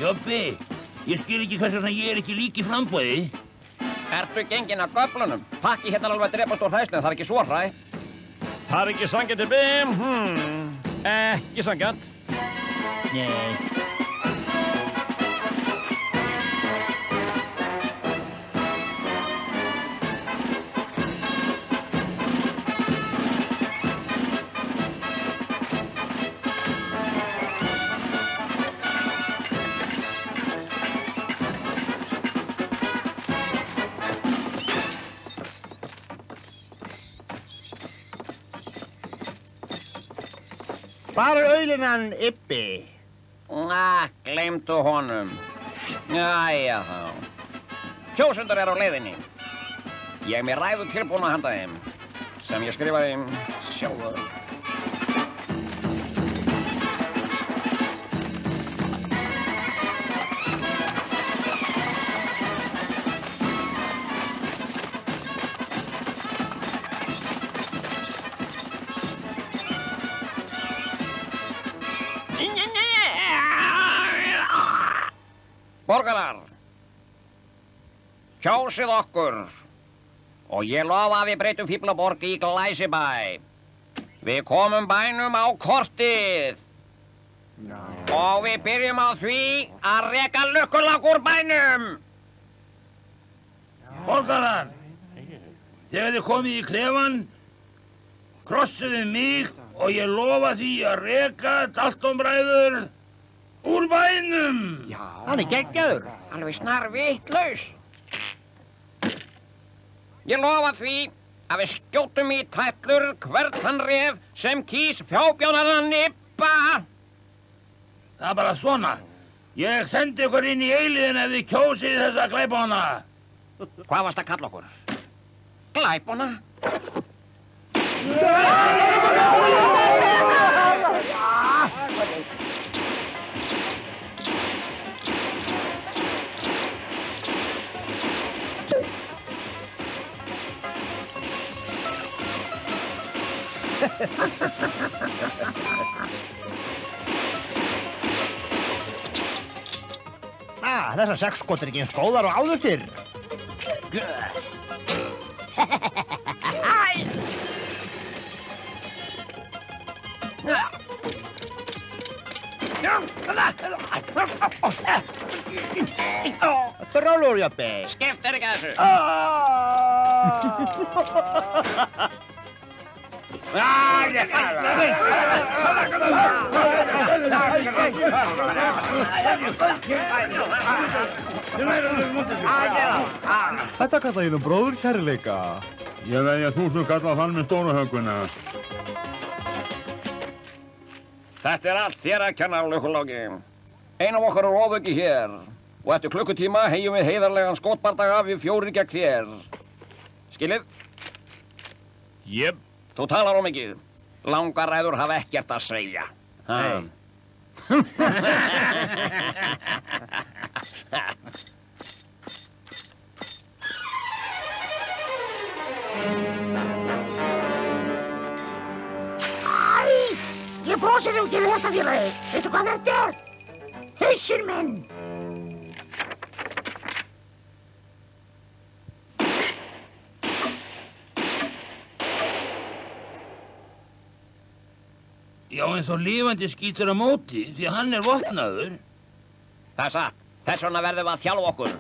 Jobbi, ég skil ekki hvers vegna ég ekki lík í framboði. Ertu genginn af göflunum? Pakki hérna alveg að drepast úr hræðslu, það er ekki svo hrætt. Það er ekki sanngjarnt til Bim. Ekki sanngjarnt. Nei. Hvar er auðlinan Ibbi? Gleymdu honum. Jæja þá. Kjósendur eru á leiðinni. Ég er með ræðu tilbúna handa þeim, sem ég skrifaði sjálfur. Borgarar, kjósið okkur og ég lofa að við breytum Fíflaborg í Glæsibæ. Við komum bænum á kortið og við byrjum á því að reka Lukkulág úr bænum. Borgarar, þegar þið komið í klefan, krossuðu mig og ég lofa því að reka Daltonbræður úr bænum! Já, hann er geggjaður. Alveg snar vitlaus. Ég lofa því að við skjótum í tætlur hvern þann ref sem kýs fjábjánarann Ibba. Það er bara svona. Ég sendi ykkur inn í eilíðin ef þið kjósið þessa glæpona. Hvað varst að kalla okkur? Glæpona? Þessar sexskot er ekki eins góðar og áður fyrr. Rólegur, Jobbi. Skiptir ekki þessu. Þetta kalla ég bróðurkærleika. Ég veðja 1000 kall á þann með stóru högguna. Þetta er allt þér að kenna, Lukkulági. Ein af okkar er ofauki hér og eftir klukkutíma hegjum við heiðarlegan skotbardaga við 4 gegn þér. Skilið? Jep. Þú talar mikið. Langar ræður hafa ekkert að segja. Nei. Ég brosið út í þetta félagi. Veistu hvað þetta er? Hausinn minn. Já, eins og lifandi skýtur á móti, því hann er vopnaður. Það er satt. Þess vegna verðum við að þjálfa okkur.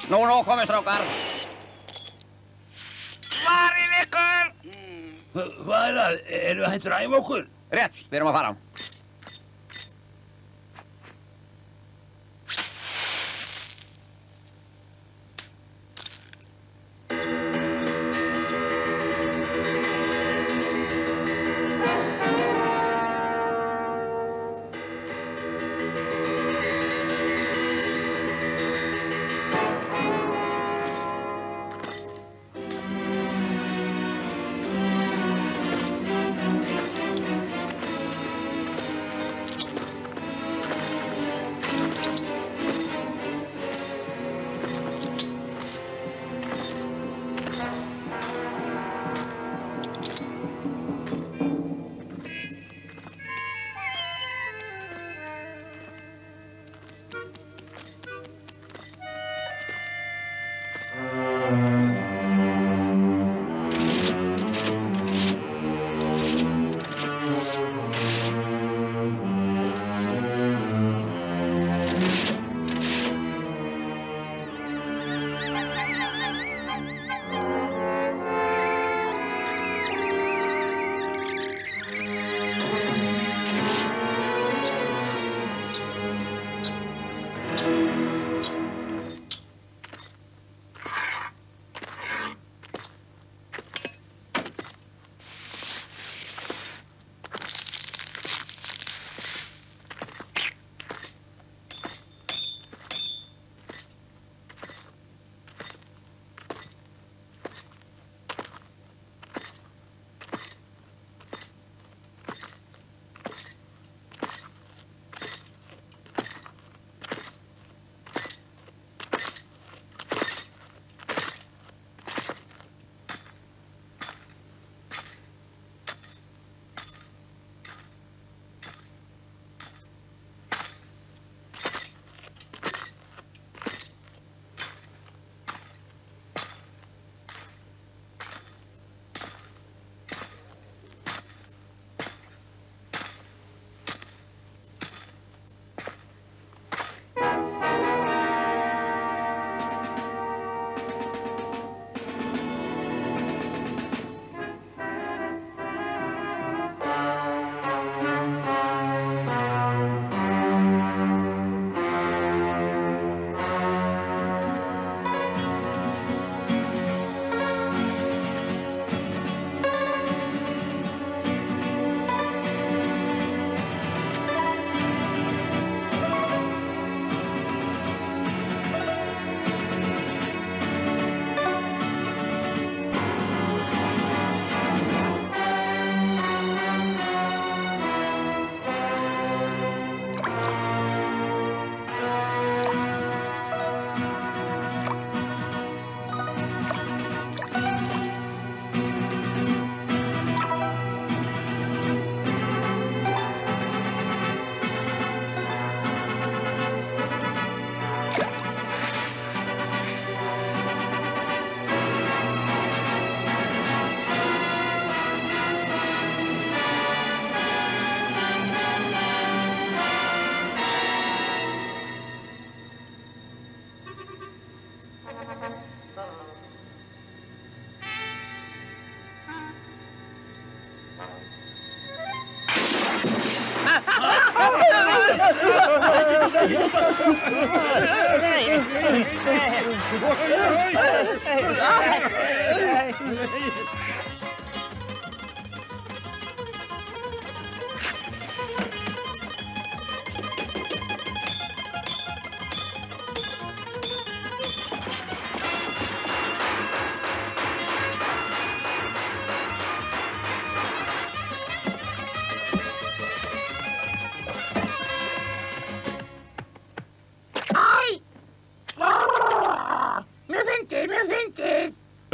Nú, komið, strákar. Hvað það? Erum við hættur að æfa okkur? Rétt, við erum að fara.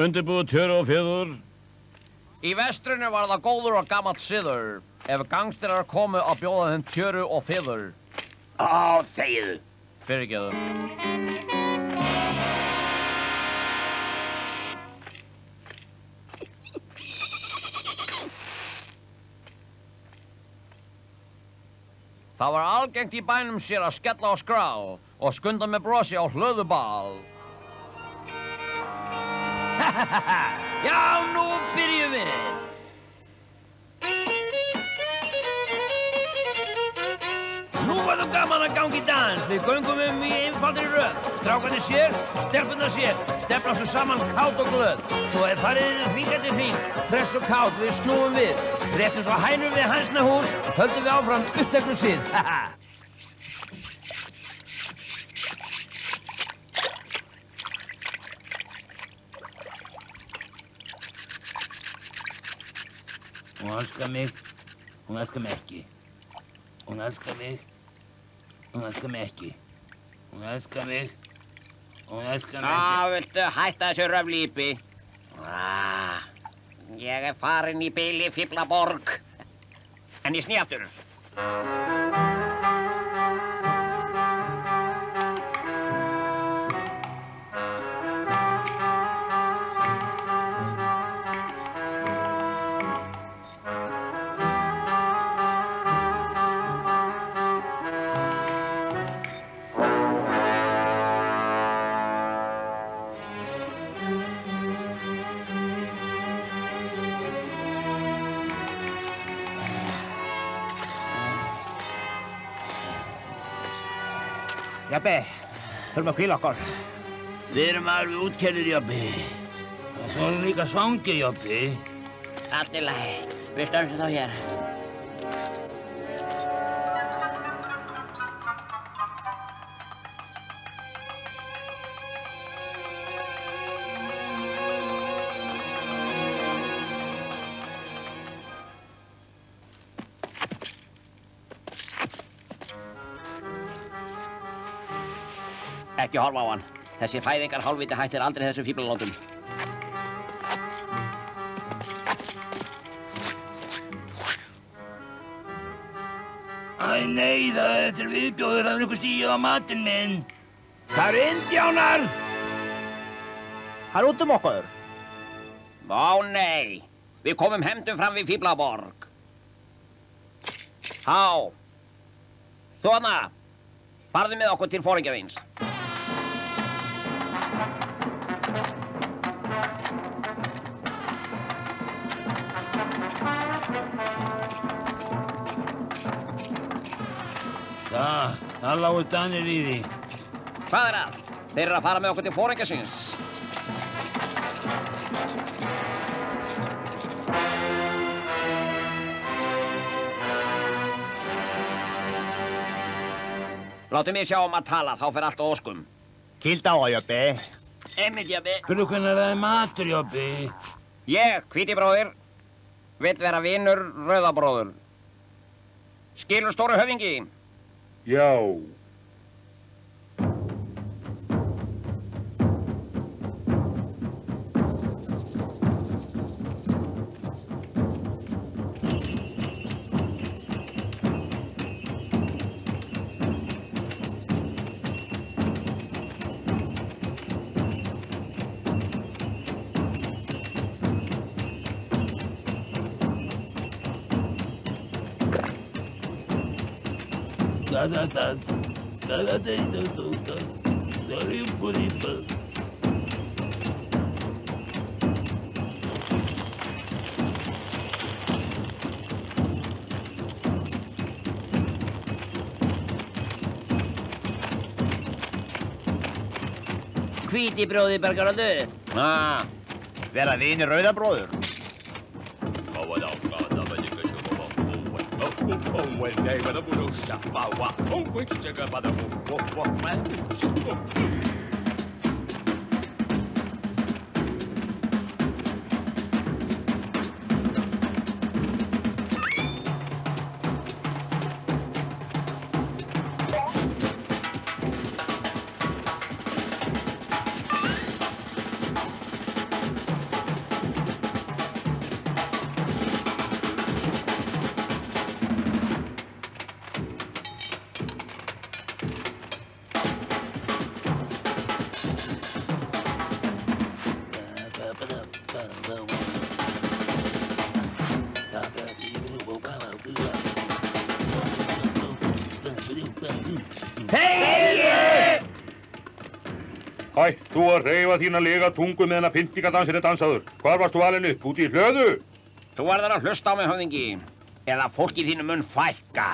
Undirbúið tjöru og fiður. Í vestrinu var það góður og gamall siður. Ef gangsterar komu að bjóða þeim tjöru og fiður. Á, þegiðu. Fyrirgeðu. Það var algengt í bænum sér að skella á skrá og skunda með brosi á hlöðubal. Já, nú byrjum við. hans, við göngum í einfaldri röð. Strákarnir sér, stelpurnar sér, stefna svo saman kát og glöð. Svo farið hring eftir hring, press og kát, við snúum við. Rétt eins og hænur við hænsnahús, höldum við áfram uppteknu síð. Hún elskar mig, hún elskar mig ekki. Hún elskar mig, hún elskar mig ekki. Hún elskar mig, hún elskar mig ekki. Viltu hætta þessu röflípi? Ég farin í bili Fíflaborg. En ég sný aftur. Jabbi, þurfum að hvíla okkur. Við erum alveg útkerðir, Jobbi. Svo erum líka svangir, Jobbi. Allt í lagi. Við stöndum þá hér. Ekki horfa á hann. Þessi fæðingar hálfviti hættir aldrei þessu fíflalótum. Æ, nei, þetta er viðbjóður. Það er einhver stíð á matinn minn. Það eru indjánar! Það er út okkur. Ó, nei. Við komum hefndum fram við Fíflaborg. Há. Svona. Farðu með okkur til foringjavíns. Það lágu Danir í því. Hvað er að? Þeir eru að fara með okkur til foringjavíns. Láttu mig sjá að tala, þá fer allt á óskum. Kýldu á það, Jobbi. Einmitt, Jobbi. Spurðu hvernig það er matur, Jobbi. Ég, hvíti bróðir, vill vera vinur rauðabróður. Skilur stóru höfðingi? Já. Hvíti bróði Bergaröldu. Vera vinir rauðabróður. Hættu að hreyfa þína lega tungu meðan að pyntingadansinn er dansaður. Hvar varstu valinn upp? Úti í hlöðu? Þú verður að hlusta á mig, höfðingi, eða fólkið þínu mun fækka.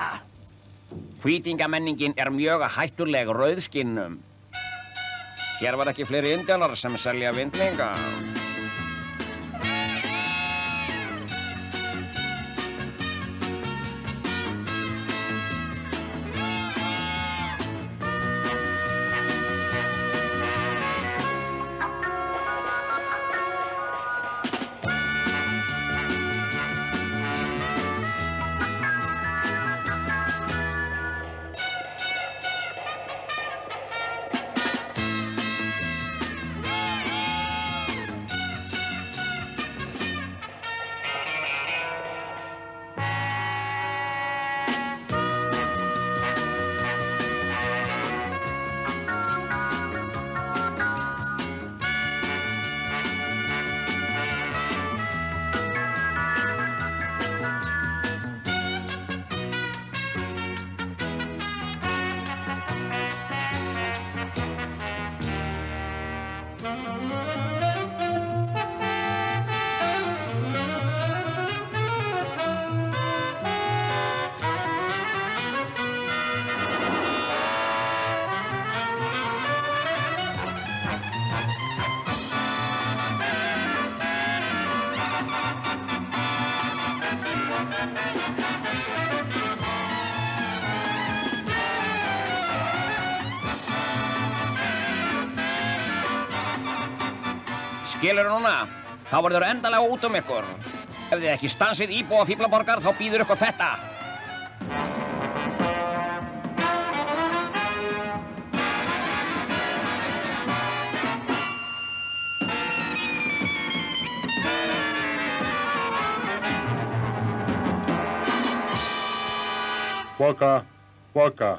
Hvítingamenningin er mjög hættuleg rauðskinnum. Hér var ekki fleiri indjánar sem selja vindlinga. Skilurðu núna? Þá verður endalega út ykkur. Ef þið ekki stansið íbúa Fíflaborgar, þá býður ykkur þetta. Waka, waka.